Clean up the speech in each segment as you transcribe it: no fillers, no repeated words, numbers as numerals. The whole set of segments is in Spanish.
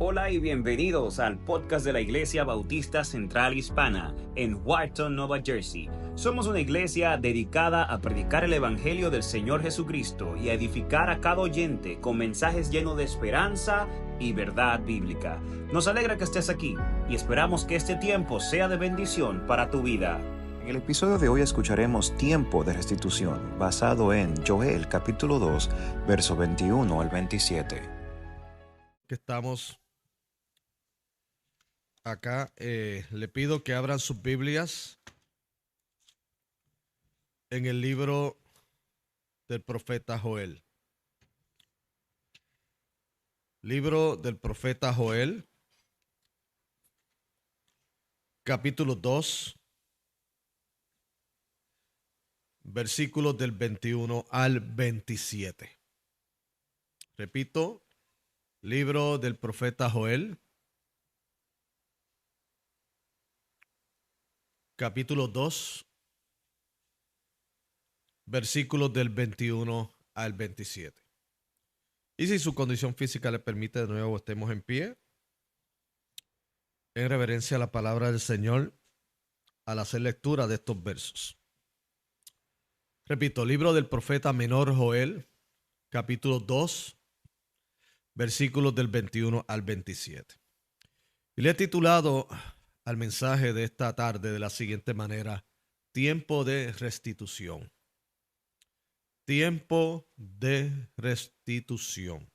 Hola y bienvenidos al podcast de la Iglesia Bautista Central Hispana en Wharton, Nueva Jersey. Somos una iglesia dedicada a predicar el Evangelio del Señor Jesucristo y a edificar a cada oyente con mensajes llenos de esperanza y verdad bíblica. Nos alegra que estés aquí y esperamos que este tiempo sea de bendición para tu vida. En el episodio de hoy escucharemos Tiempo de Restitución, basado en Joel capítulo 2, verso 21 al 27. Que estamos acá, le pido que abran sus Biblias en el libro del profeta Joel. Libro del profeta Joel, capítulo 2, versículos del 21 al 27. Repito, libro del profeta Joel, capítulo 2, versículos del 21 al 27. Y si su condición física le permite, de nuevo estemos en pie, en reverencia a la palabra del Señor, al hacer lectura de estos versos. Repito, libro del profeta menor Joel, capítulo 2, versículos del 21 al 27. Y le he titulado al mensaje de esta tarde de la siguiente manera: Tiempo de restitución. Tiempo de restitución.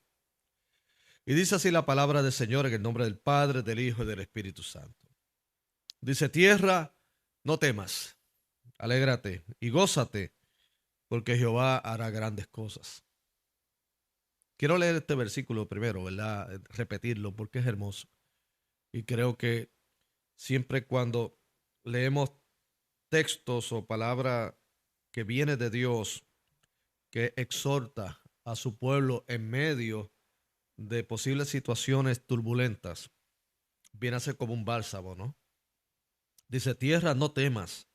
Y dice así la palabra del Señor en el nombre del Padre, del Hijo y del Espíritu Santo. Dice: tierra, no temas, alégrate y gózate, porque Jehová hará grandes cosas. Quiero leer este versículo primero, ¿verdad? Repetirlo porque es hermoso. Y creo que siempre cuando leemos textos o palabra que viene de Dios, que exhorta a su pueblo en medio de posibles situaciones turbulentas, viene a ser como un bálsamo, ¿no? Dice: tierra, no temas,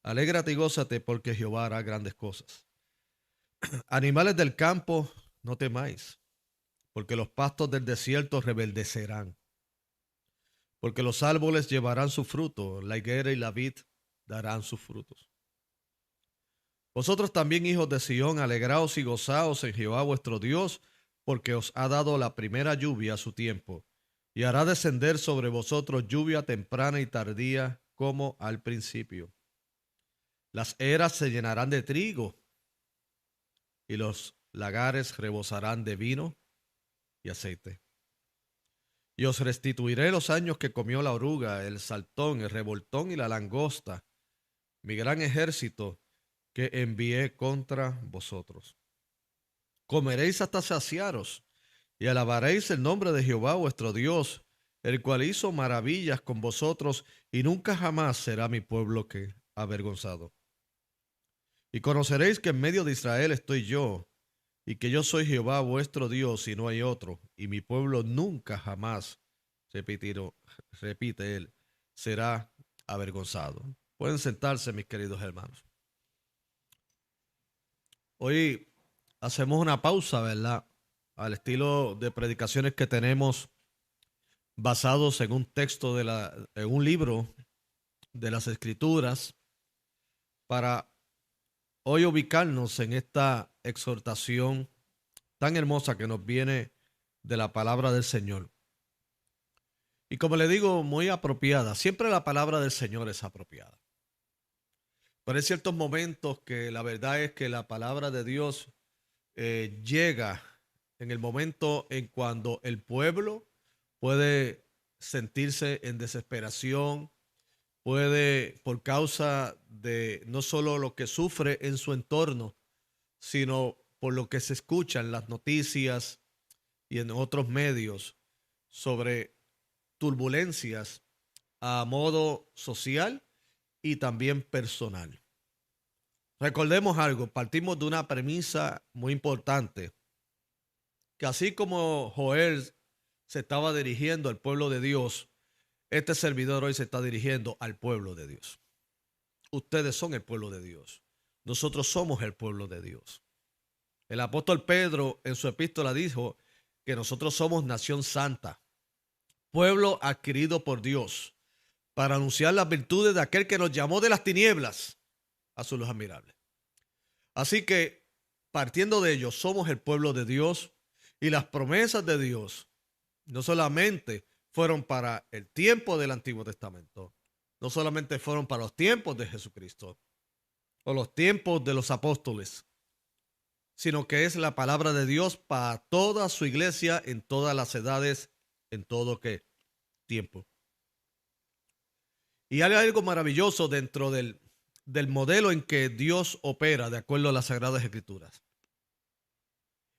alégrate y gózate, porque Jehová hará grandes cosas. Animales del campo, no temáis, porque los pastos del desierto rebeldecerán. Porque los árboles llevarán su fruto, la higuera y la vid darán sus frutos. Vosotros también, hijos de Sión, alegraos y gozaos en Jehová vuestro Dios, porque os ha dado la primera lluvia a su tiempo, y hará descender sobre vosotros lluvia temprana y tardía, como al principio. Las eras se llenarán de trigo, y los lagares rebosarán de vino y aceite. Y os restituiré los años que comió la oruga, el saltón, el revoltón y la langosta, mi gran ejército que envié contra vosotros. Comeréis hasta saciaros, y alabaréis el nombre de Jehová vuestro Dios, el cual hizo maravillas con vosotros, y nunca jamás será mi pueblo que avergonzado. Y conoceréis que en medio de Israel estoy yo, y que yo soy Jehová vuestro Dios, y no hay otro, y mi pueblo nunca jamás, repite él, será avergonzado. Pueden sentarse, mis queridos hermanos. Hoy hacemos una pausa, ¿verdad? Al estilo de predicaciones que tenemos basados en un texto en un libro de las Escrituras, para hoy ubicarnos en esta exhortación tan hermosa que nos viene de la palabra del Señor. Y como le digo, muy apropiada. Siempre la palabra del Señor es apropiada. Pero hay ciertos momentos que la verdad es que la palabra de Dios llega en el momento en cuando el pueblo puede sentirse en desesperación, puede, por causa de no solo lo que sufre en su entorno, sino por lo que se escucha en las noticias y en otros medios sobre turbulencias a modo social y también personal. Recordemos algo, partimos de una premisa muy importante, que así como Joel se estaba dirigiendo al pueblo de Dios, este servidor hoy se está dirigiendo al pueblo de Dios. Ustedes son el pueblo de Dios. Nosotros somos el pueblo de Dios. El apóstol Pedro en su epístola dijo que nosotros somos nación santa. pueblo adquirido por Dios, para anunciar las virtudes de aquel que nos llamó de las tinieblas a su luz admirable. Así que, partiendo de ello, somos el pueblo de Dios, y las promesas de Dios no solamente fueron para el tiempo del Antiguo Testamento, no solamente fueron para los tiempos de Jesucristo o los tiempos de los apóstoles, sino que es la palabra de Dios para toda su iglesia en todas las edades, en todo tiempo. Y hay algo maravilloso dentro del modelo en que Dios opera de acuerdo a las Sagradas Escrituras.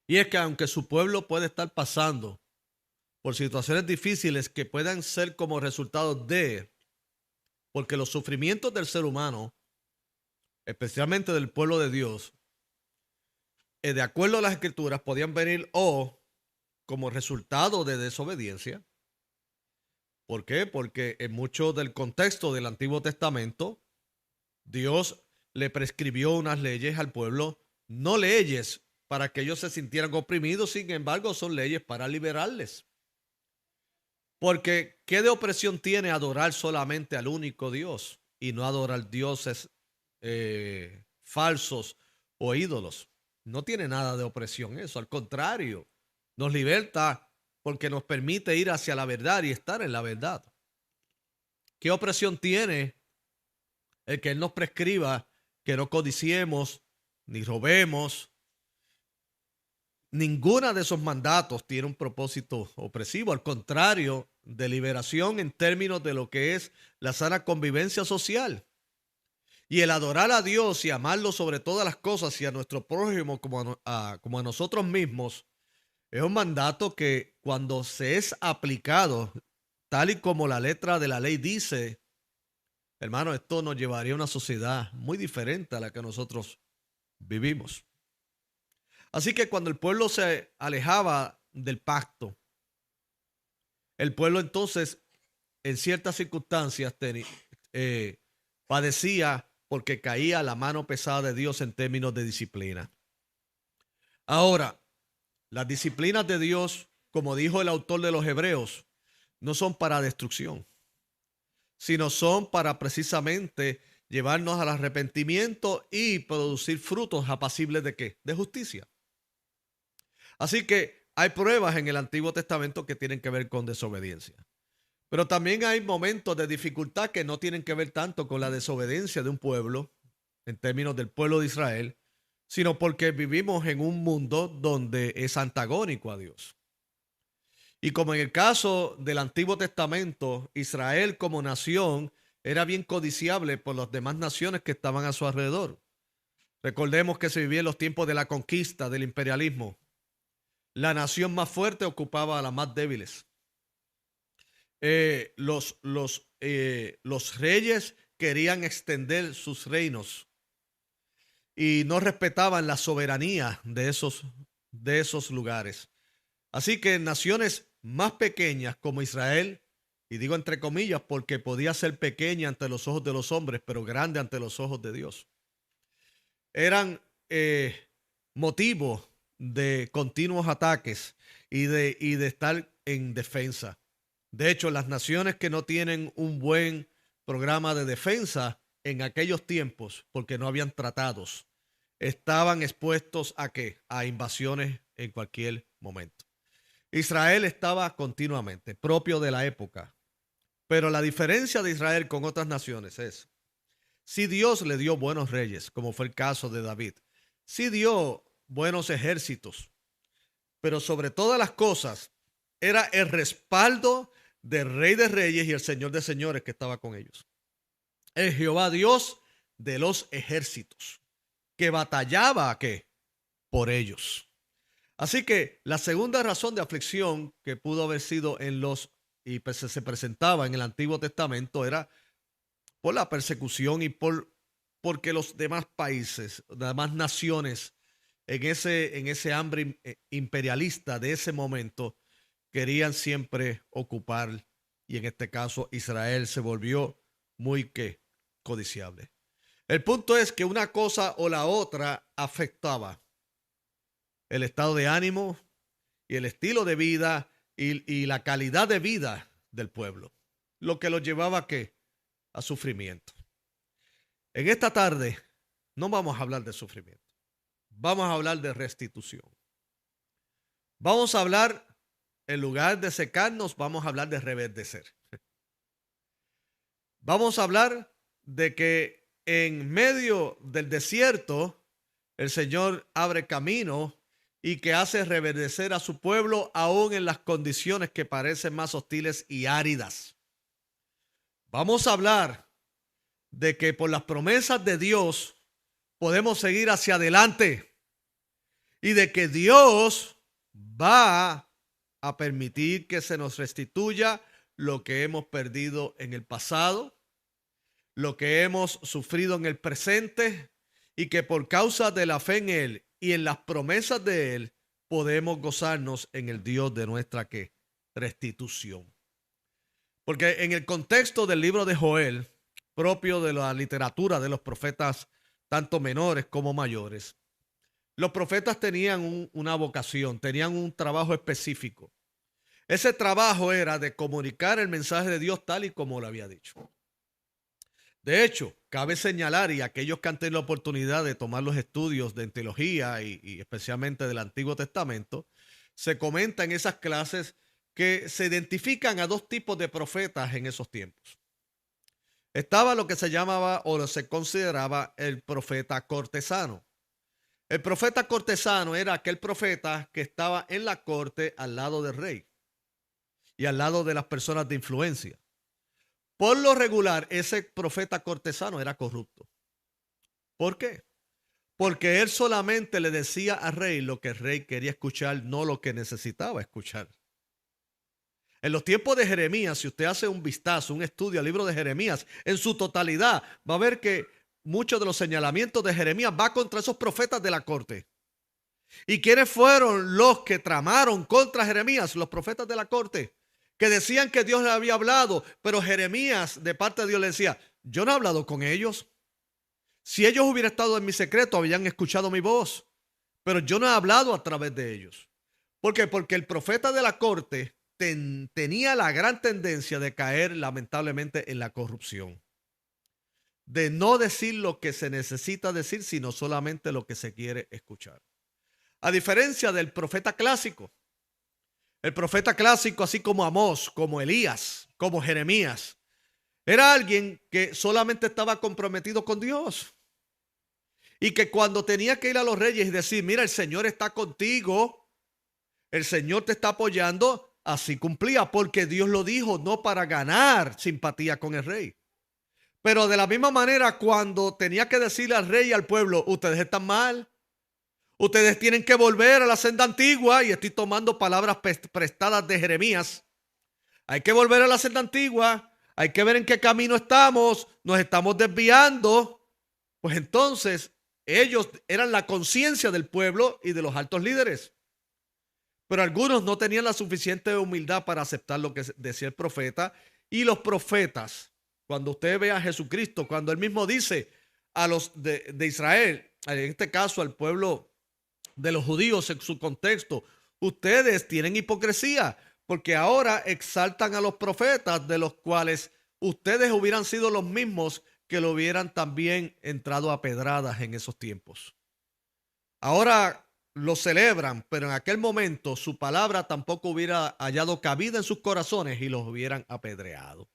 Y es que aunque su pueblo puede estar pasando por situaciones difíciles que puedan ser como resultado porque los sufrimientos del ser humano, especialmente del pueblo de Dios, de acuerdo a las Escrituras, podían venir o como resultado de desobediencia. ¿Por qué? Porque en mucho del contexto del Antiguo Testamento, Dios le prescribió unas leyes al pueblo, no leyes para que ellos se sintieran oprimidos, sin embargo, son leyes para liberarles. Porque, ¿qué de opresión tiene adorar solamente al único Dios y no adorar dioses falsos o ídolos? No tiene nada de opresión eso, al contrario, nos liberta porque nos permite ir hacia la verdad y estar en la verdad. ¿Qué opresión tiene el que Él nos prescriba que no codiciemos ni robemos? Ninguna de esos mandatos tiene un propósito opresivo, al contrario, de liberación en términos de lo que es la sana convivencia social. Y el adorar a Dios y amarlo sobre todas las cosas y a nuestro prójimo como a nosotros mismos es un mandato que cuando se es aplicado, tal y como la letra de la ley dice, hermano, esto nos llevaría a una sociedad muy diferente a la que nosotros vivimos. Así que cuando el pueblo se alejaba del pacto, el pueblo entonces en ciertas circunstancias padecía porque caía la mano pesada de Dios en términos de disciplina. Ahora, las disciplinas de Dios, como dijo el autor de los Hebreos, no son para destrucción, sino son para precisamente llevarnos al arrepentimiento y producir frutos apacibles ¿de qué? De justicia. Así que hay pruebas en el Antiguo Testamento que tienen que ver con desobediencia. Pero también hay momentos de dificultad que no tienen que ver tanto con la desobediencia de un pueblo, en términos del pueblo de Israel, sino porque vivimos en un mundo donde es antagónico a Dios. Y como en el caso del Antiguo Testamento, Israel como nación era bien codiciable por las demás naciones que estaban a su alrededor. Recordemos que se vivía en los tiempos de la conquista, del imperialismo. La nación más fuerte ocupaba a las más débiles. Los reyes querían extender sus reinos y no respetaban la soberanía de esos lugares. Así que naciones más pequeñas como Israel, y digo entre comillas porque podía ser pequeña ante los ojos de los hombres, pero grande ante los ojos de Dios, eran motivo de continuos ataques y de estar en defensa. De hecho, las naciones que no tienen un buen programa de defensa en aquellos tiempos, porque no habían tratados, estaban expuestos ¿a qué? A invasiones en cualquier momento. Israel estaba continuamente, propio de la época. Pero la diferencia de Israel con otras naciones es, si Dios le dio buenos reyes, como fue el caso de David, si dio buenos ejércitos, pero sobre todas las cosas era el respaldo del Rey de Reyes y el Señor de Señores que estaba con ellos. El Jehová Dios de los ejércitos, que batallaba ¿a qué? Por ellos. Así que la segunda razón de aflicción que pudo haber sido se presentaba en el Antiguo Testamento era por la persecución y porque los demás países, las demás naciones en ese hambre imperialista de ese momento querían siempre ocupar, y en este caso Israel se volvió muy codiciable. El punto es que una cosa o la otra afectaba el estado de ánimo y el estilo de vida y la calidad de vida del pueblo, lo que los llevaba a sufrimiento. En esta tarde no vamos a hablar de sufrimiento, vamos a hablar de restitución. Vamos a hablar, en lugar de secarnos, vamos a hablar de reverdecer. Vamos a hablar de que en medio del desierto el Señor abre camino y que hace reverdecer a su pueblo aún en las condiciones que parecen más hostiles y áridas. Vamos a hablar de que por las promesas de Dios podemos seguir hacia adelante y de que Dios va a permitir que se nos restituya lo que hemos perdido en el pasado, lo que hemos sufrido en el presente, y que por causa de la fe en Él y en las promesas de Él podemos gozarnos en el Dios de nuestra restitución. Porque en el contexto del libro de Joel, propio de la literatura de los profetas, tanto menores como mayores, los profetas tenían una vocación, tenían un trabajo específico. Ese trabajo era de comunicar el mensaje de Dios tal y como lo había dicho. De hecho, cabe señalar, y aquellos que han tenido la oportunidad de tomar los estudios de teología y especialmente del Antiguo Testamento, se comenta en esas clases que se identifican a dos tipos de profetas en esos tiempos. Estaba lo que se llamaba o se consideraba el profeta cortesano. El profeta cortesano era aquel profeta que estaba en la corte al lado del rey y al lado de las personas de influencia. Por lo regular, ese profeta cortesano era corrupto. ¿Por qué? Porque él solamente le decía al rey lo que el rey quería escuchar, no lo que necesitaba escuchar. En los tiempos de Jeremías, si usted hace un vistazo, un estudio al libro de Jeremías, en su totalidad, va a ver que muchos de los señalamientos de Jeremías va contra esos profetas de la corte. ¿Y quiénes fueron los que tramaron contra Jeremías? Los profetas de la corte, que decían que Dios le había hablado, pero Jeremías de parte de Dios le decía, yo no he hablado con ellos. Si ellos hubieran estado en mi secreto, habrían escuchado mi voz, pero yo no he hablado a través de ellos. ¿Por qué? Porque el profeta de la corte tenía la gran tendencia de caer lamentablemente en la corrupción, de no decir lo que se necesita decir, sino solamente lo que se quiere escuchar. A diferencia del profeta clásico. El profeta clásico, así como Amós, como Elías, como Jeremías, era alguien que solamente estaba comprometido con Dios. Y que cuando tenía que ir a los reyes y decir, mira, el Señor está contigo, el Señor te está apoyando, así cumplía, porque Dios lo dijo, no para ganar simpatía con el rey. Pero de la misma manera, cuando tenía que decirle al rey y al pueblo, ustedes están mal, ustedes tienen que volver a la senda antigua, y estoy tomando palabras prestadas de Jeremías. Hay que volver a la senda antigua, hay que ver en qué camino estamos, nos estamos desviando. Pues entonces ellos eran la conciencia del pueblo y de los altos líderes. Pero algunos no tenían la suficiente humildad para aceptar lo que decía el profeta. Y los profetas, cuando usted ve a Jesucristo, cuando él mismo dice a los de Israel, en este caso al pueblo de los judíos en su contexto, ustedes tienen hipocresía, porque ahora exaltan a los profetas, de los cuales ustedes hubieran sido los mismos que lo hubieran también entrado a pedradas en esos tiempos. Ahora lo celebran, pero en aquel momento su palabra tampoco hubiera hallado cabida en sus corazones y los hubieran apedreado.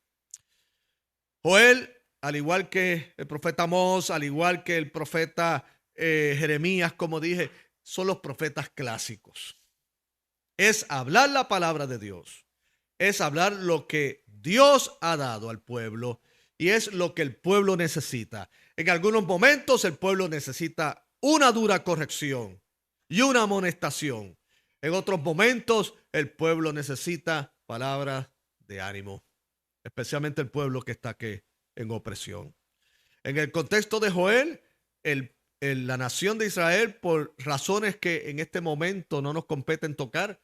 Joel, al igual que el profeta Amós, al igual que el profeta Jeremías, como dije, son los profetas clásicos. Es hablar la palabra de Dios, es hablar lo que Dios ha dado al pueblo y es lo que el pueblo necesita. En algunos momentos el pueblo necesita una dura corrección y una amonestación. En otros momentos el pueblo necesita palabras de ánimo, especialmente el pueblo que está aquí en opresión. En el contexto de Joel, la nación de Israel, por razones que en este momento no nos competen tocar,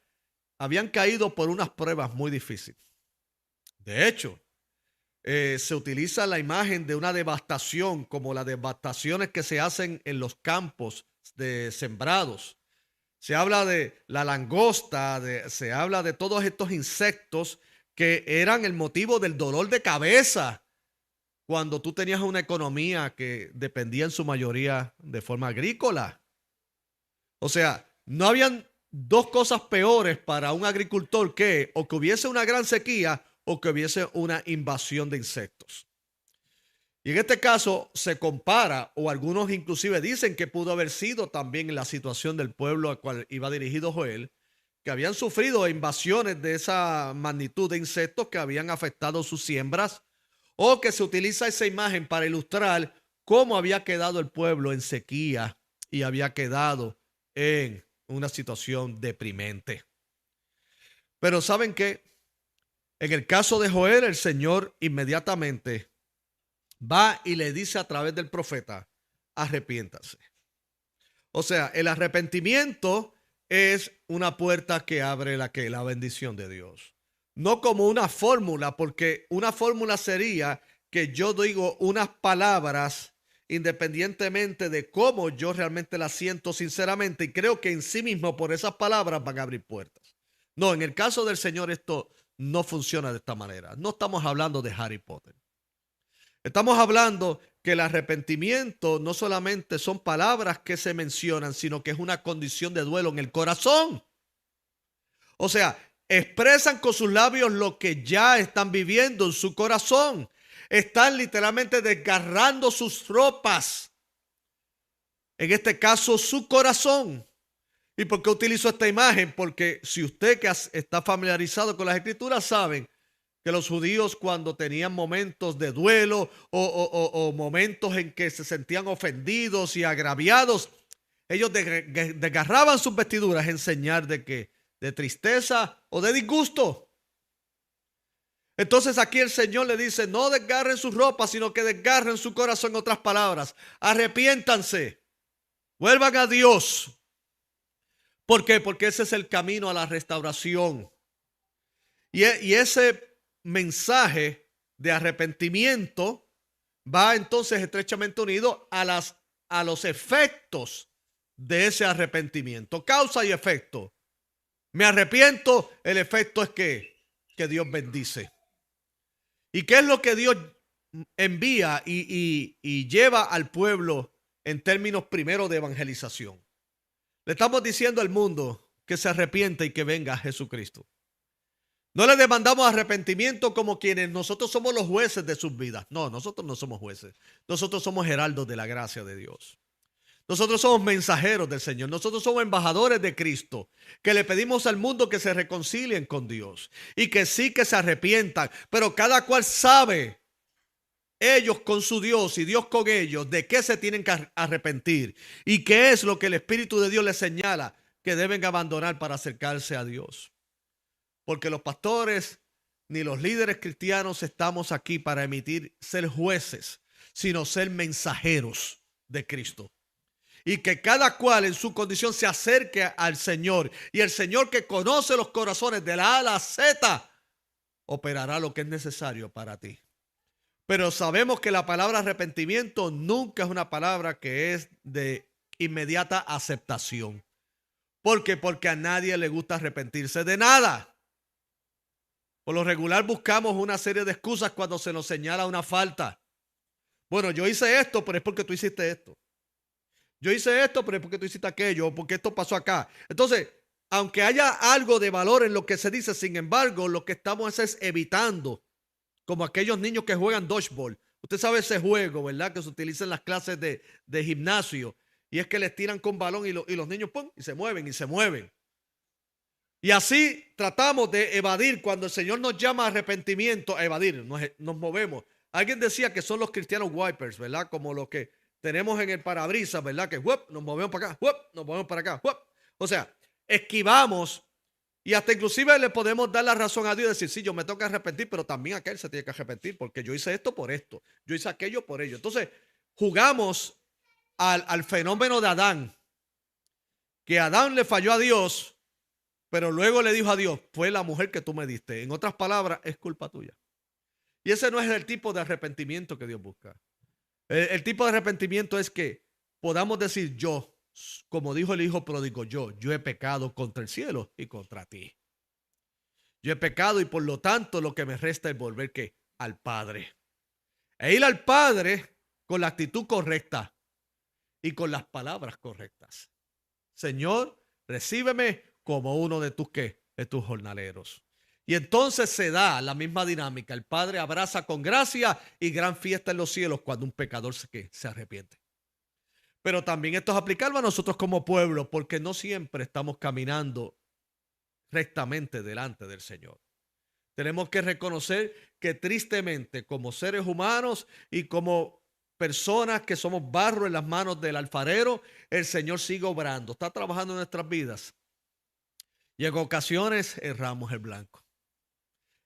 habían caído por unas pruebas muy difíciles. De hecho, se utiliza la imagen de una devastación, como las devastaciones que se hacen en los campos de sembrados. Se habla de la langosta, se habla de todos estos insectos que eran el motivo del dolor de cabeza cuando tú tenías una economía que dependía en su mayoría de forma agrícola. O sea, no habían dos cosas peores para un agricultor que o que hubiese una gran sequía o que hubiese una invasión de insectos. Y en este caso se compara, o algunos inclusive dicen que pudo haber sido también en la situación del pueblo al cual iba dirigido Joel, que habían sufrido invasiones de esa magnitud de insectos que habían afectado sus siembras, o que se utiliza esa imagen para ilustrar cómo había quedado el pueblo en sequía y había quedado en una situación deprimente. Pero ¿saben qué? En el caso de Joel, el Señor inmediatamente va y le dice a través del profeta, arrepiéntase. O sea, el arrepentimiento es una puerta que abre la bendición de Dios. No como una fórmula, porque una fórmula sería que yo digo unas palabras independientemente de cómo yo realmente las siento sinceramente, y creo que en sí mismo por esas palabras van a abrir puertas. No, en el caso del Señor esto no funciona de esta manera. No estamos hablando de Harry Potter. Estamos hablando que el arrepentimiento no solamente son palabras que se mencionan, sino que es una condición de duelo en el corazón. O sea, expresan con sus labios lo que ya están viviendo en su corazón. Están literalmente desgarrando sus ropas. En este caso, su corazón. ¿Y por qué utilizo esta imagen? Porque si usted que está familiarizado con las Escrituras saben que los judíos cuando tenían momentos de duelo o momentos en que se sentían ofendidos y agraviados, ellos desgarraban sus vestiduras en señal de tristeza o de disgusto. Entonces aquí el Señor le dice, no desgarren sus ropas, sino que desgarren su corazón. En otras palabras, arrepiéntanse, vuelvan a Dios. ¿Por qué? Porque ese es el camino a la restauración. Y ese mensaje de arrepentimiento va entonces estrechamente unido a los efectos de ese arrepentimiento. Causa y efecto. Me arrepiento, el efecto es que Dios bendice. ¿Y qué es lo que Dios envía y lleva al pueblo en términos primero de evangelización? Le estamos diciendo al mundo que se arrepiente y que venga Jesucristo. No le demandamos arrepentimiento como quienes nosotros somos los jueces de sus vidas. No, nosotros no somos jueces. Nosotros somos heraldos de la gracia de Dios. Nosotros somos mensajeros del Señor. Nosotros somos embajadores de Cristo, que le pedimos al mundo que se reconcilien con Dios y que sí que se arrepientan, pero cada cual sabe, ellos con su Dios y Dios con ellos, de qué se tienen que arrepentir y qué es lo que el Espíritu de Dios les señala que deben abandonar para acercarse a Dios. Porque los pastores ni los líderes cristianos estamos aquí para ser jueces, sino ser mensajeros de Cristo. Y que cada cual en su condición se acerque al Señor. Y el Señor, que conoce los corazones de la A a la Z, operará lo que es necesario para ti. Pero sabemos que la palabra arrepentimiento nunca es una palabra que es de inmediata aceptación. ¿Por qué? Porque a nadie le gusta arrepentirse de nada. Por lo regular buscamos una serie de excusas cuando se nos señala una falta. Bueno, yo hice esto, pero es porque tú hiciste esto. Yo hice esto, pero es porque tú hiciste aquello, o porque esto pasó acá. Entonces, aunque haya algo de valor en lo que se dice, sin embargo, lo que estamos es evitando, como aquellos niños que juegan dodgeball. Usted sabe ese juego, ¿verdad? Que se utiliza en las clases de gimnasio. Y es que les tiran con balón y los niños, ¡pum!, y se mueven y se mueven. Y así tratamos de evadir cuando el Señor nos llama a arrepentimiento, a evadir, nos movemos. Alguien decía que son los cristianos wipers, ¿verdad? Como los que tenemos en el parabrisas, ¿verdad? Que nos movemos para acá, nos movemos para acá. O sea, esquivamos y hasta inclusive le podemos dar la razón a Dios y decir, sí, yo me tengo que arrepentir, pero también aquel se tiene que arrepentir porque yo hice esto por esto, yo hice aquello por ello. Entonces, jugamos al fenómeno de Adán, que Adán le falló a Dios, pero luego le dijo a Dios, fue la mujer que tú me diste. En otras palabras, es culpa tuya. Y ese no es el tipo de arrepentimiento que Dios busca. El tipo de arrepentimiento es que podamos decir yo, como dijo el hijo pródigo, yo he pecado contra el cielo y contra ti. Yo he pecado y por lo tanto lo que me resta es volver ¿qué? Al Padre. E ir al Padre con la actitud correcta y con las palabras correctas. Señor, recíbeme como uno de tus ¿qué? De tus jornaleros. Y entonces se da la misma dinámica. El Padre abraza con gracia y gran fiesta en los cielos cuando un pecador se arrepiente. Pero también esto es aplicable a nosotros como pueblo, porque no siempre estamos caminando rectamente delante del Señor. Tenemos que reconocer que tristemente, como seres humanos y como personas que somos barro en las manos del alfarero, el Señor sigue obrando, está trabajando en nuestras vidas. Y en ocasiones erramos el blanco.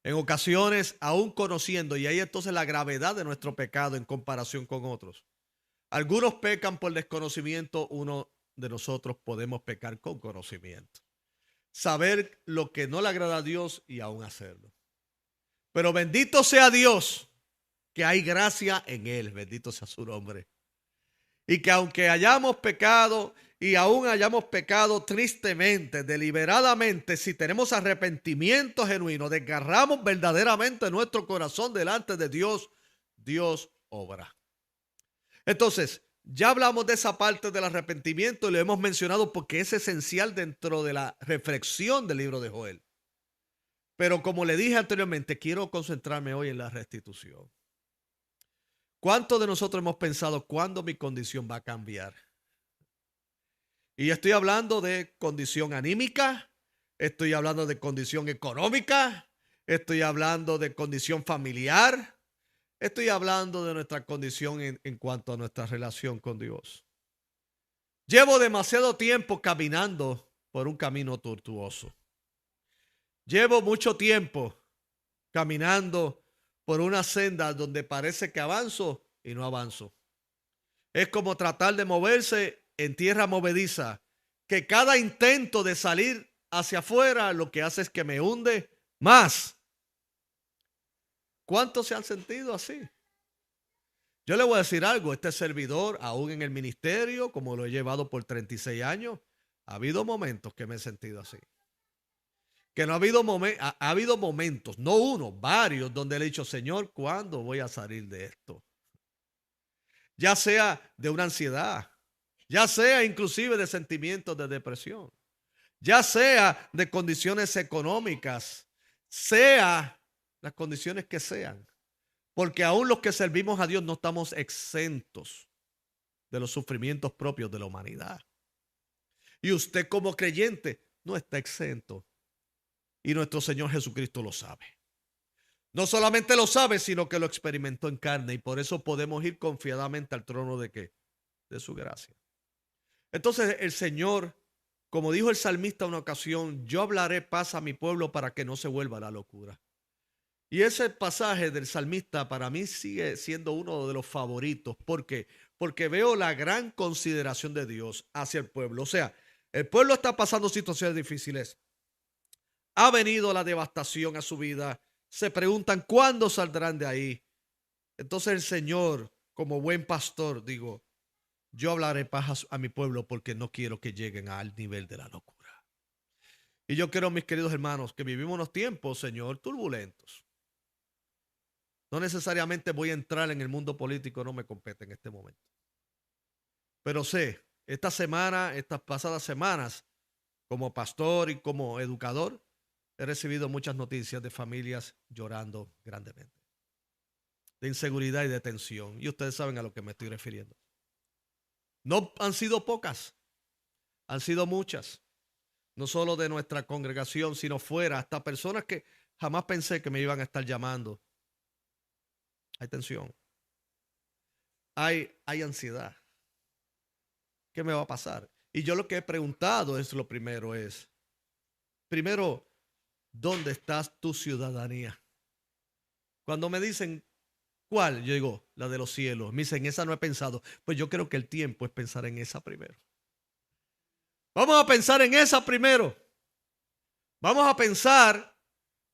En ocasiones, aún conociendo, y ahí entonces la gravedad de nuestro pecado en comparación con otros. Algunos pecan por desconocimiento, uno de nosotros podemos pecar con conocimiento. Saber lo que no le agrada a Dios y aún hacerlo. Pero bendito sea Dios, que hay gracia en Él, bendito sea su nombre. Y que aunque hayamos pecado y aún hayamos pecado tristemente, deliberadamente, si tenemos arrepentimiento genuino, desgarramos verdaderamente nuestro corazón delante de Dios, Dios obra. Entonces, ya hablamos de esa parte del arrepentimiento y lo hemos mencionado porque es esencial dentro de la reflexión del libro de Joel. Pero como le dije anteriormente, quiero concentrarme hoy en la restitución. ¿Cuántos de nosotros hemos pensado cuándo mi condición va a cambiar? Y estoy hablando de condición anímica, estoy hablando de condición económica, estoy hablando de condición familiar, estoy hablando de nuestra condición en cuanto a nuestra relación con Dios. Llevo demasiado tiempo caminando por un camino tortuoso. Llevo mucho tiempo caminando por una senda donde parece que avanzo y no avanzo. Es como tratar de moverse en tierra movediza, que cada intento de salir hacia afuera lo que hace es que me hunde más. ¿Cuántos se han sentido así? Yo le voy a decir algo, este servidor, aún en el ministerio, como lo he llevado por 36 años, ha habido momentos que me he sentido así. Que no ha habido ha habido momentos, no uno, varios, donde le he dicho, Señor, ¿cuándo voy a salir de esto? Ya sea de una ansiedad, ya sea inclusive de sentimientos de depresión, ya sea de condiciones económicas, sea las condiciones que sean. Porque aún los que servimos a Dios no estamos exentos de los sufrimientos propios de la humanidad. Y usted como creyente no está exento. Y nuestro Señor Jesucristo lo sabe. No solamente lo sabe, sino que lo experimentó en carne. Y por eso podemos ir confiadamente al trono de ¿qué? De su gracia. Entonces el Señor, como dijo el salmista en una ocasión, yo hablaré paz a mi pueblo para que no se vuelva a la locura. Y ese pasaje del salmista para mí sigue siendo uno de los favoritos. ¿Por qué? Porque veo la gran consideración de Dios hacia el pueblo. O sea, el pueblo está pasando situaciones difíciles. Ha venido la devastación a su vida. Se preguntan cuándo saldrán de ahí. Entonces el Señor, como buen pastor, digo, yo hablaré paz a mi pueblo porque no quiero que lleguen al nivel de la locura. Y yo quiero, mis queridos hermanos, que vivimos unos tiempos, Señor, turbulentos. No necesariamente voy a entrar en el mundo político, no me compete en este momento. Pero sé, esta semana, estas pasadas semanas, como pastor y como educador, he recibido muchas noticias de familias llorando grandemente, de inseguridad y de tensión. Y ustedes saben a lo que me estoy refiriendo. No han sido pocas, han sido muchas. No solo de nuestra congregación, sino fuera, hasta personas que jamás pensé que me iban a estar llamando. Hay tensión. Hay ansiedad. ¿Qué me va a pasar? Y yo lo que he preguntado es lo primero es, ¿dónde está tu ciudadanía? Cuando me dicen, ¿cuál? Yo digo, la de los cielos. Me dicen, esa no he pensado. Pues yo creo que el tiempo es pensar en esa primero. Vamos a pensar en esa primero. Vamos a pensar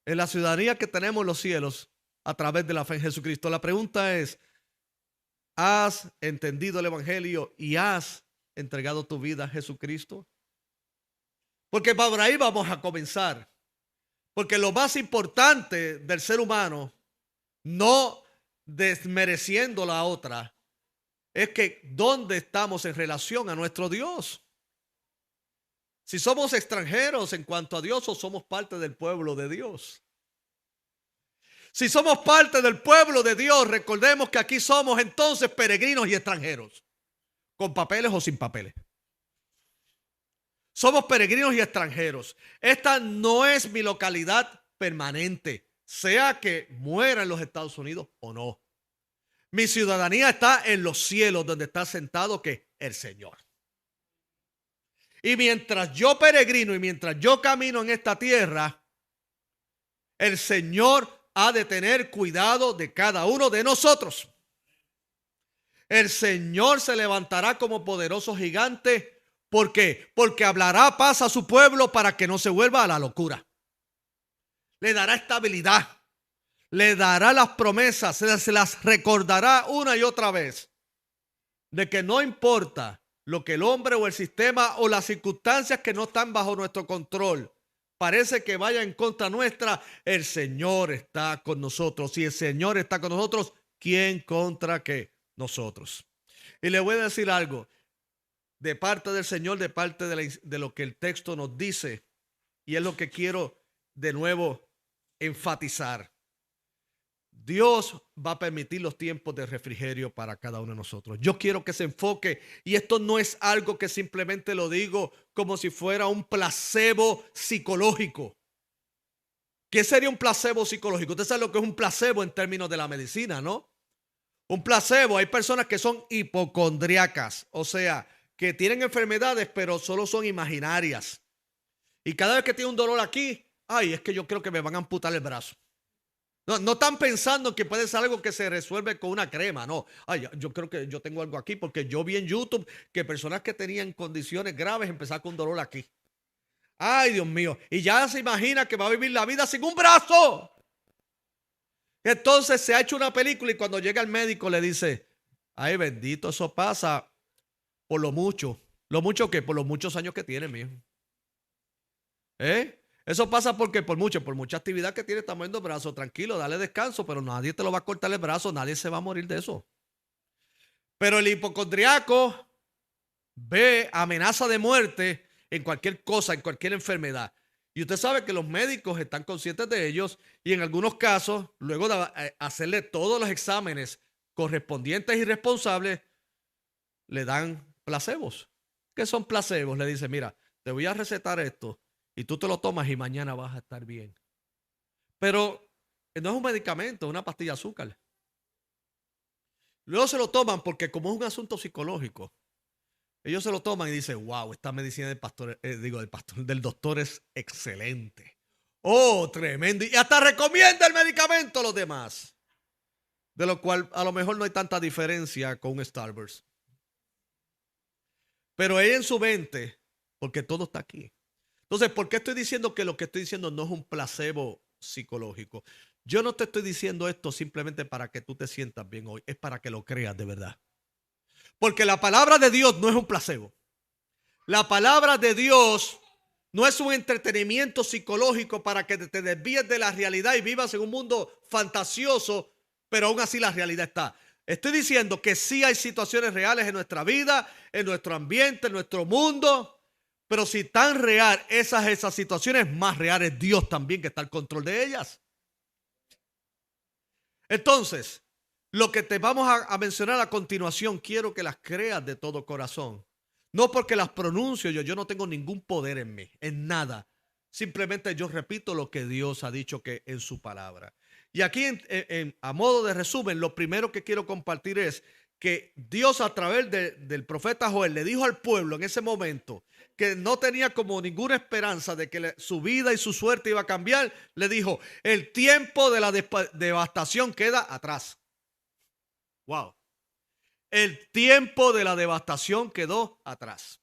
en la ciudadanía que tenemos en los cielos a través de la fe en Jesucristo. La pregunta es, ¿has entendido el evangelio y has entregado tu vida a Jesucristo? Porque por ahí vamos a comenzar. Porque lo más importante del ser humano, no desmereciendo la otra, es que dónde estamos en relación a nuestro Dios. Si somos extranjeros en cuanto a Dios o somos parte del pueblo de Dios. Si somos parte del pueblo de Dios, recordemos que aquí somos entonces peregrinos y extranjeros, con papeles o sin papeles. Somos peregrinos y extranjeros. Esta no es mi localidad permanente, sea que muera en los Estados Unidos o no. Mi ciudadanía está en los cielos, donde está sentado ¿qué? El Señor. Y mientras yo peregrino y mientras yo camino en esta tierra, el Señor ha de tener cuidado de cada uno de nosotros. El Señor se levantará como poderoso gigante. ¿Por qué? Porque hablará paz a su pueblo para que no se vuelva a la locura. Le dará estabilidad. Le dará las promesas. Se las recordará una y otra vez. De que no importa lo que el hombre o el sistema o las circunstancias que no están bajo nuestro control parece que vaya en contra nuestra, el Señor está con nosotros. Si el Señor está con nosotros, ¿quién contra qué? Nosotros. Y le voy a decir algo. De parte del Señor, de parte de lo que el texto nos dice, y es lo que quiero de nuevo enfatizar. Dios va a permitir los tiempos de refrigerio para cada uno de nosotros. Yo quiero que se enfoque, y esto no es algo que simplemente lo digo como si fuera un placebo psicológico. ¿Qué sería un placebo psicológico? Usted sabe lo que es un placebo en términos de la medicina, ¿no? Un placebo, hay personas que son hipocondriacas, o sea, que tienen enfermedades, pero solo son imaginarias. Y cada vez que tiene un dolor aquí, ay, es que yo creo que me van a amputar el brazo. No están pensando que puede ser algo que se resuelve con una crema, no. Ay, yo creo que yo tengo algo aquí porque yo vi en YouTube que personas que tenían condiciones graves empezaron con dolor aquí. Ay, Dios mío. Y ya se imagina que va a vivir la vida sin un brazo. Entonces se ha hecho una película y cuando llega el médico le dice, ay, bendito, eso pasa por lo mucho. ¿Lo mucho qué? Por los muchos años que tiene, mijo. Eso pasa porque por mucha actividad que tiene, está moviendo el brazo. Tranquilo, dale descanso, pero nadie te lo va a cortar el brazo, nadie se va a morir de eso. Pero el hipocondriaco ve amenaza de muerte en cualquier cosa, en cualquier enfermedad. Y usted sabe que los médicos están conscientes de ellos y en algunos casos, luego de hacerle todos los exámenes correspondientes y responsables, le dan placebos. ¿Qué son placebos? Le dice, mira, te voy a recetar esto y tú te lo tomas y mañana vas a estar bien. Pero no es un medicamento, es una pastilla de azúcar. Luego se lo toman porque como es un asunto psicológico, ellos se lo toman y dicen, wow, esta medicina del doctor es excelente. Oh, tremendo. Y hasta recomienda el medicamento a los demás. De lo cual a lo mejor no hay tanta diferencia con un Starburst. Pero ella en su mente, porque todo está aquí. Entonces, ¿por qué estoy diciendo que lo que estoy diciendo no es un placebo psicológico? Yo no te estoy diciendo esto simplemente para que tú te sientas bien hoy, es para que lo creas de verdad. Porque la palabra de Dios no es un placebo. La palabra de Dios no es un entretenimiento psicológico para que te desvíes de la realidad y vivas en un mundo fantasioso, pero aún así la realidad está. Estoy diciendo que sí hay situaciones reales en nuestra vida, en nuestro ambiente, en nuestro mundo. Pero si tan real esas situaciones, más real es Dios también que está al control de ellas. Entonces, lo que te vamos a mencionar a continuación, quiero que las creas de todo corazón. No porque las pronuncio yo no tengo ningún poder en mí, en nada. Simplemente yo repito lo que Dios ha dicho que en su palabra. Y aquí, a modo de resumen, lo primero que quiero compartir es que Dios a través del profeta Joel le dijo al pueblo en ese momento que no tenía como ninguna esperanza de que su vida y su suerte iba a cambiar. Le dijo, el tiempo de la devastación queda atrás. Wow. El tiempo de la devastación quedó atrás.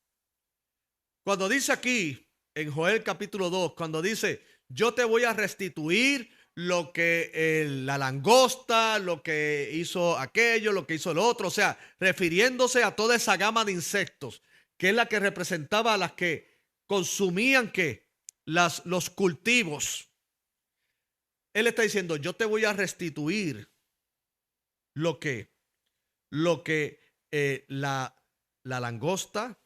Cuando dice aquí en Joel capítulo 2, cuando dice, yo te voy a restituir lo que la langosta, lo que hizo aquello, lo que hizo el otro, o sea, refiriéndose a toda esa gama de insectos, que es la que representaba a las que consumían los cultivos. Él está diciendo, yo te voy a restituir lo que la langosta,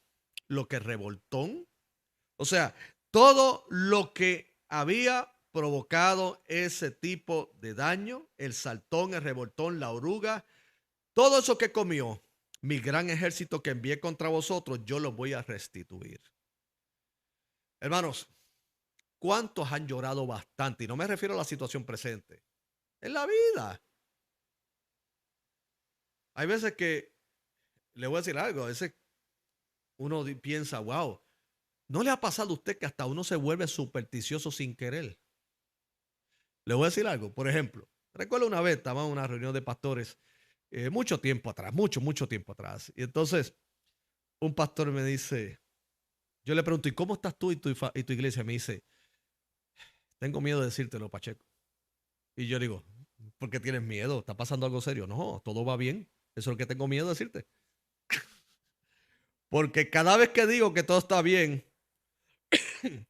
lo que el revoltón, o sea, todo lo que había provocado ese tipo de daño, el saltón, el revoltón, la oruga, todo eso que comió, mi gran ejército que envié contra vosotros, yo los voy a restituir. Hermanos, ¿cuántos han llorado bastante? Y no me refiero a la situación presente, en la vida. Hay veces que, le voy a decir algo, a veces uno piensa, wow, ¿no le ha pasado a usted que hasta uno se vuelve supersticioso sin querer? Le voy a decir algo, por ejemplo, recuerdo una vez, estaba en una reunión de pastores, mucho tiempo atrás, mucho tiempo atrás. Y entonces un pastor me dice, yo le pregunto, ¿y cómo estás tú y tu iglesia? Me dice, tengo miedo de decírtelo, Pacheco. Y yo digo, ¿por qué tienes miedo? ¿Está pasando algo serio? No, todo va bien. Eso es lo que tengo miedo de decirte. Porque cada vez que digo que todo está bien,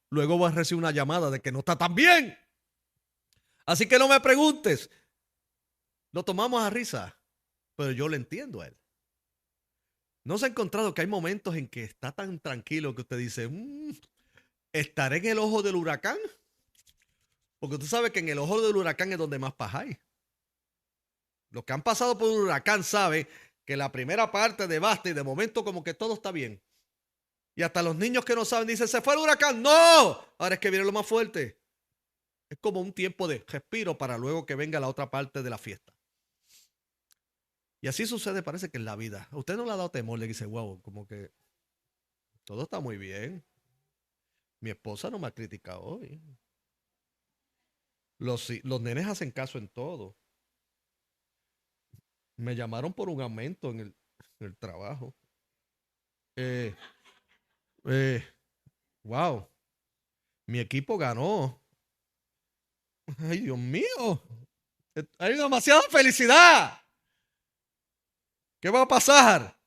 luego voy a recibir una llamada de que no está tan bien. Así que no me preguntes. Lo tomamos a risa, pero yo le entiendo a él. ¿No se ha encontrado que hay momentos en que está tan tranquilo que usted dice, ¿estaré en el ojo del huracán? Porque tú sabes que en el ojo del huracán es donde más paz hay. Los que han pasado por un huracán saben que la primera parte devasta y de momento como que todo está bien. Y hasta los niños que no saben dicen, ¿se fue el huracán? ¡No! Ahora es que viene lo más fuerte. Es como un tiempo de respiro para luego que venga la otra parte de la fiesta. Y así sucede, parece que en la vida. A usted no le ha dado temor, le dice, wow, como que todo está muy bien. Mi esposa no me ha criticado hoy. Los nenes hacen caso en todo. Me llamaron por un aumento en el trabajo. Wow, mi equipo ganó. Ay, Dios mío. Hay demasiada felicidad. ¿Qué va a pasar?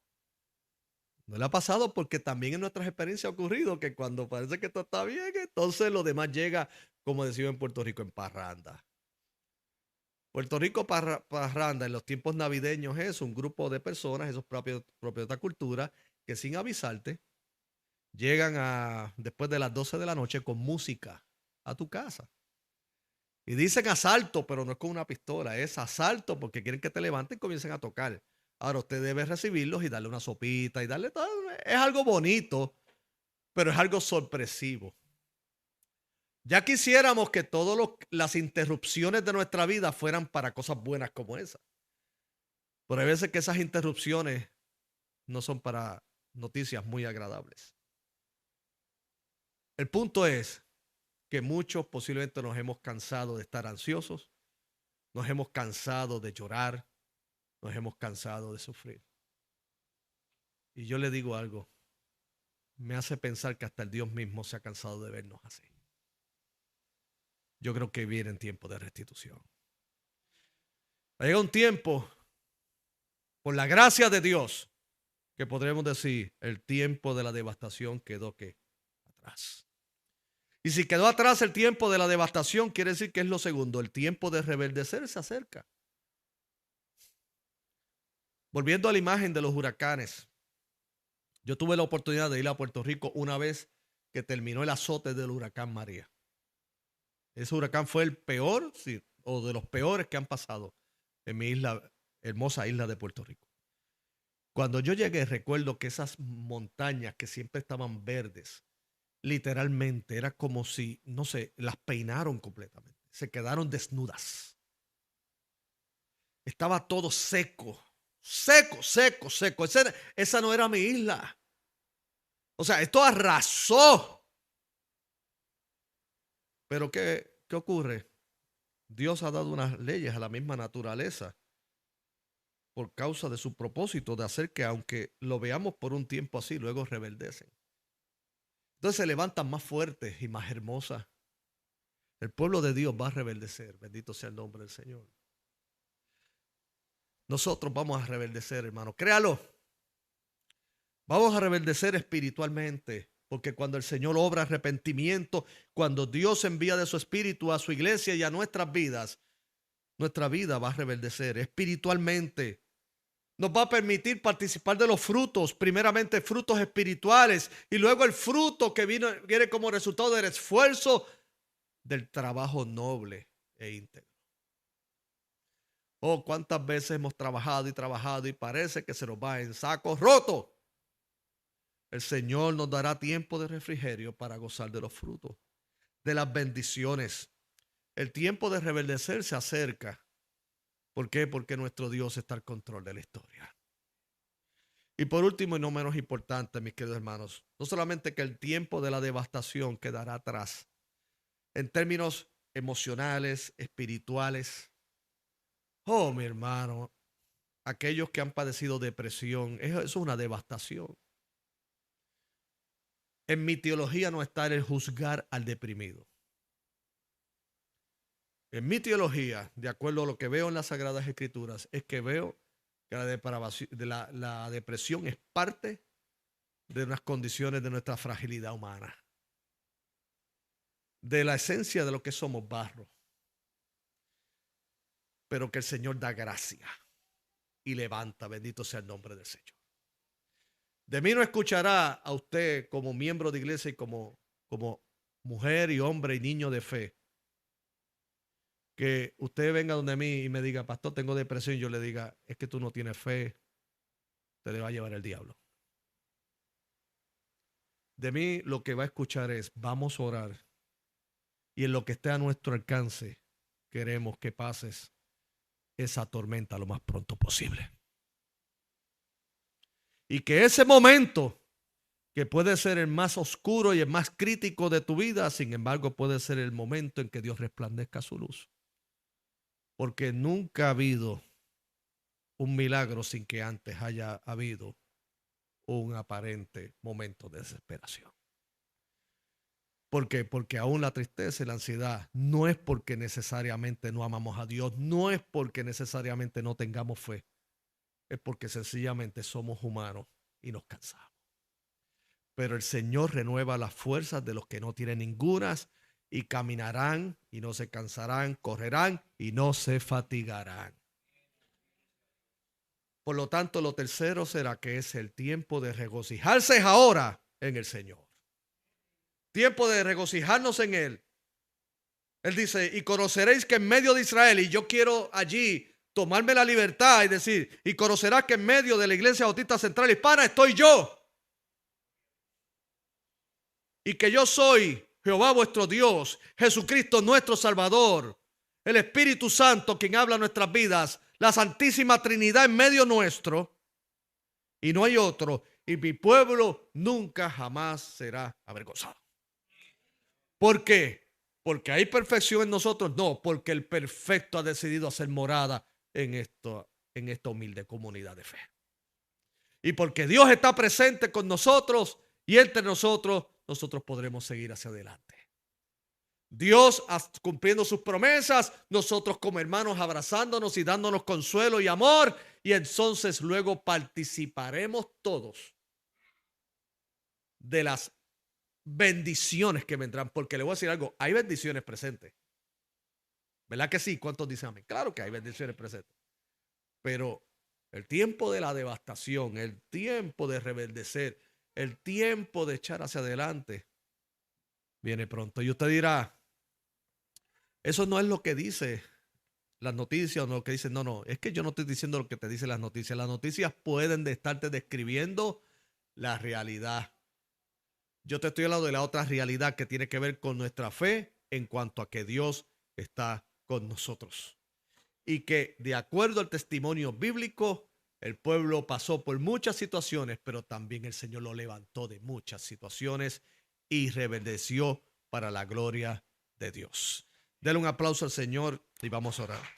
No le ha pasado porque también en nuestras experiencias ha ocurrido que cuando parece que todo está bien, entonces lo demás llega, como decimos en Puerto Rico, en parranda. Puerto Rico parranda en los tiempos navideños es un grupo de personas, esos propios de esta cultura, que sin avisarte llegan después de las 12 de la noche con música a tu casa. Y dicen asalto, pero no es con una pistola, es asalto porque quieren que te levanten y comiencen a tocar. Ahora usted debe recibirlos y darle una sopita y darle todo. Es algo bonito, pero es algo sorpresivo. Ya quisiéramos que todas las interrupciones de nuestra vida fueran para cosas buenas como esa. Pero hay veces que esas interrupciones no son para noticias muy agradables. El punto es que muchos posiblemente nos hemos cansado de estar ansiosos, nos hemos cansado de llorar, nos hemos cansado de sufrir. Y yo le digo algo, me hace pensar que hasta el Dios mismo se ha cansado de vernos así. Yo creo que viene en tiempo de restitución. Llega un tiempo, por la gracia de Dios, que podremos decir, el tiempo de la devastación quedó ¿qué? Atrás. Y si quedó atrás el tiempo de la devastación, quiere decir que es lo segundo, el tiempo de rebeldecer se acerca. Volviendo a la imagen de los huracanes, yo tuve la oportunidad de ir a Puerto Rico una vez que terminó el azote del huracán María. Ese huracán fue el peor, sí, o de los peores que han pasado en mi hermosa isla de Puerto Rico. Cuando yo llegué, recuerdo que esas montañas que siempre estaban verdes, literalmente era como si, no sé, las peinaron completamente. Se quedaron desnudas. Estaba todo seco. Seco. Esa no era mi isla. O sea, esto arrasó. Pero ¿qué ocurre? Dios ha dado unas leyes a la misma naturaleza por causa de su propósito de hacer que aunque lo veamos por un tiempo así, luego rebeldecen. Entonces se levantan más fuertes y más hermosas. El pueblo de Dios va a rebeldecer. Bendito sea el nombre del Señor. Nosotros vamos a rebeldecer, hermano. Créalo. Vamos a rebeldecer espiritualmente Porque cuando el Señor obra arrepentimiento, cuando Dios envía de su espíritu a su iglesia y a nuestras vidas, nuestra vida va a reverdecer espiritualmente. Nos va a permitir participar de los frutos, primeramente frutos espirituales y luego el fruto que viene como resultado del esfuerzo del trabajo noble e íntegro. Oh, cuántas veces hemos trabajado y parece que se nos va en saco roto. El Señor nos dará tiempo de refrigerio para gozar de los frutos, de las bendiciones. El tiempo de reverdecer se acerca. ¿Por qué? Porque nuestro Dios está al control de la historia. Y por último y no menos importante, mis queridos hermanos, no solamente que el tiempo de la devastación quedará atrás, en términos emocionales, espirituales. Oh, mi hermano, aquellos que han padecido depresión, eso es una devastación. En mi teología no está el juzgar al deprimido. En mi teología, de acuerdo a lo que veo en las Sagradas Escrituras, es que veo que la depresión es parte de unas condiciones de nuestra fragilidad humana, de la esencia de lo que somos, barro, pero que el Señor da gracia y levanta, bendito sea el nombre del Señor. De mí no escuchará a usted como miembro de iglesia y como mujer y hombre y niño de fe, que usted venga donde mí y me diga, pastor, tengo depresión, y yo le diga, es que tú no tienes fe, te le va a llevar el diablo. De mí lo que va a escuchar es, vamos a orar, y en lo que esté a nuestro alcance, queremos que pases esa tormenta lo más pronto posible. Y que ese momento, que puede ser el más oscuro y el más crítico de tu vida, sin embargo puede ser el momento en que Dios resplandezca su luz. Porque nunca ha habido un milagro sin que antes haya habido un aparente momento de desesperación. ¿Por qué? Porque aún la tristeza y la ansiedad no es porque necesariamente no amamos a Dios, no es porque necesariamente no tengamos fe, es porque sencillamente somos humanos y nos cansamos. Pero el Señor renueva las fuerzas de los que no tienen ningunas y caminarán y no se cansarán, correrán y no se fatigarán. Por lo tanto, lo tercero será que es el tiempo de regocijarse ahora en el Señor. Tiempo de regocijarnos en Él. Él dice, y conoceréis que en medio de Israel, y yo quiero allí tomarme la libertad y decir, y conocerás que en medio de la Iglesia Bautista Central Hispana estoy yo. Y que yo soy Jehová vuestro Dios, Jesucristo nuestro Salvador, el Espíritu Santo quien habla en nuestras vidas, la Santísima Trinidad en medio nuestro, y no hay otro, y mi pueblo nunca jamás será avergonzado. ¿Por qué? ¿Porque hay perfección en nosotros? No, porque el perfecto ha decidido hacer morada en esta humilde comunidad de fe. Y porque Dios está presente con nosotros y entre nosotros podremos seguir hacia adelante. Dios cumpliendo sus promesas, nosotros como hermanos abrazándonos y dándonos consuelo y amor, y entonces luego participaremos todos de las bendiciones que vendrán, porque le voy a decir algo, hay bendiciones presentes. ¿Verdad que sí? ¿Cuántos dicen amén? Claro que hay bendiciones presentes. Pero el tiempo de la devastación, el tiempo de rebeldecer, el tiempo de echar hacia adelante, viene pronto. Y usted dirá, eso no es lo que dice las noticias, o no lo que dicen. No, es que yo no estoy diciendo lo que te dicen las noticias. Las noticias pueden estarte describiendo la realidad. Yo te estoy hablando de la otra realidad que tiene que ver con nuestra fe en cuanto a que Dios está con nosotros. Y que de acuerdo al testimonio bíblico, el pueblo pasó por muchas situaciones, pero también el Señor lo levantó de muchas situaciones y reverdeció para la gloria de Dios. Dele un aplauso al Señor y vamos a orar.